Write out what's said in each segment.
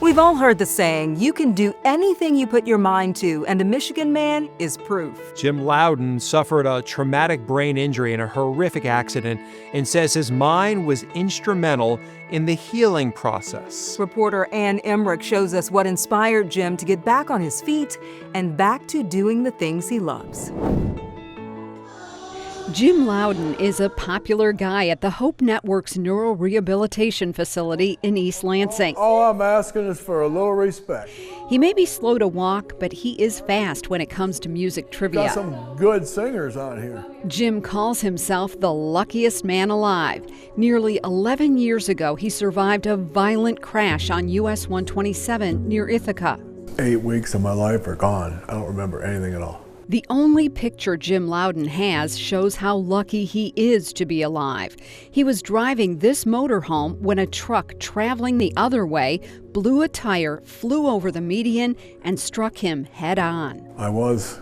We've all heard the saying, you can do anything you put your mind to, and a Michigan man is proof. Jim Lowden suffered a traumatic brain injury in a horrific accident and says his mind was instrumental in the healing process. Reporter Ann Emmerich shows us what inspired Jim to get back on his feet and back to doing the things he loves. Jim Lowden is a popular guy at the Hope Network's Neuro Rehabilitation facility in East Lansing. All I'm asking is for a little respect. He may be slow to walk, but he is fast when it comes to music trivia. Got some good singers on here. Jim calls himself the luckiest man alive. Nearly 11 years ago, he survived a violent crash on US 127 near Ithaca. 8 weeks of my life are gone. I don't remember anything at all. The only picture Jim Lowden has shows how lucky he is to be alive. He was driving this motorhome when a truck traveling the other way blew a tire, flew over the median, and struck him head on. I was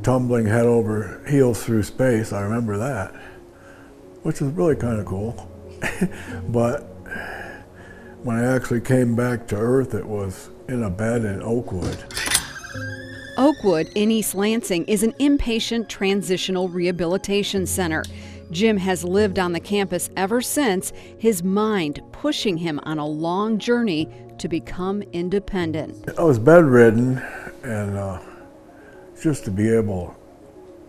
tumbling head over heels through space, I remember that, which was really kind of cool. But when I actually came back to Earth, it was in a bed in Oakwood. Oakwood in East Lansing is an inpatient transitional rehabilitation center. Jim has lived on the campus ever since, his mind pushing him on a long journey to become independent. I was bedridden, and just to be able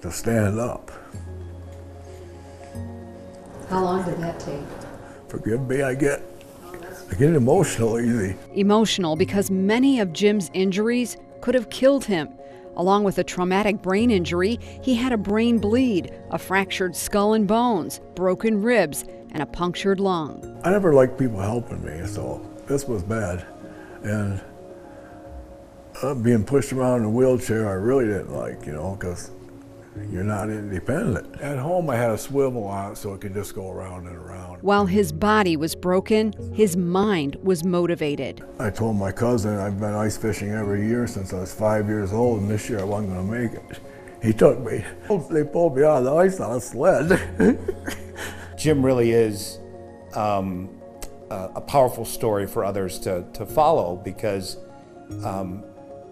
to stand up. How long did that take? Forgive me, I get emotional easy. Emotional because many of Jim's injuries could have killed him. Along with a traumatic brain injury, he had a brain bleed, a fractured skull and bones, broken ribs, and a punctured lung. I never liked people helping me, so this was bad. And being pushed around in a wheelchair, I really didn't like, because you're not independent. At home, I had a swivel on it so it could just go around and around. While his body was broken, his mind was motivated. I told my cousin I've been ice fishing every year since I was 5 years old, and this year I wasn't going to make it. He took me. They pulled me out of the ice on a sled. Jim really is a powerful story for others to follow, because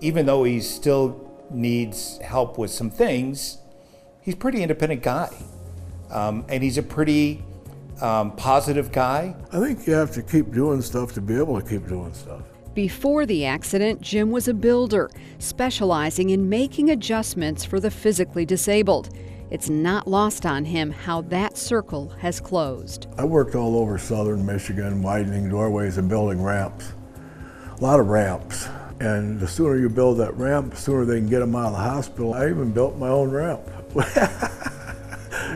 even though he still needs help with some things, he's a pretty independent guy. And he's a pretty positive guy. I think you have to keep doing stuff to be able to keep doing stuff. Before the accident, Jim was a builder, specializing in making adjustments for the physically disabled. It's not lost on him how that circle has closed. I worked all over southern Michigan, widening doorways and building ramps. A lot of ramps. And the sooner you build that ramp, the sooner they can get them out of the hospital. I even built my own ramp.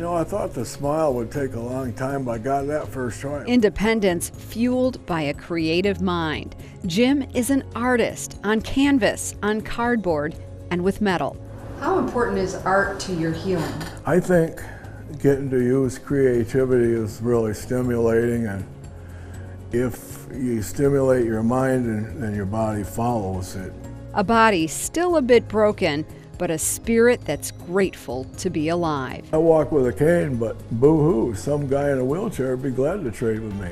I thought the smile would take a long time, but I got that first try. Independence fueled by a creative mind. Jim is an artist on canvas, on cardboard, and with metal. How important is art to your healing? I think getting to use creativity is really stimulating, and if you stimulate your mind, then your body follows it. A body still a bit broken, but a spirit that's grateful to be alive. I walk with a cane, but boo-hoo, some guy in a wheelchair would be glad to trade with me.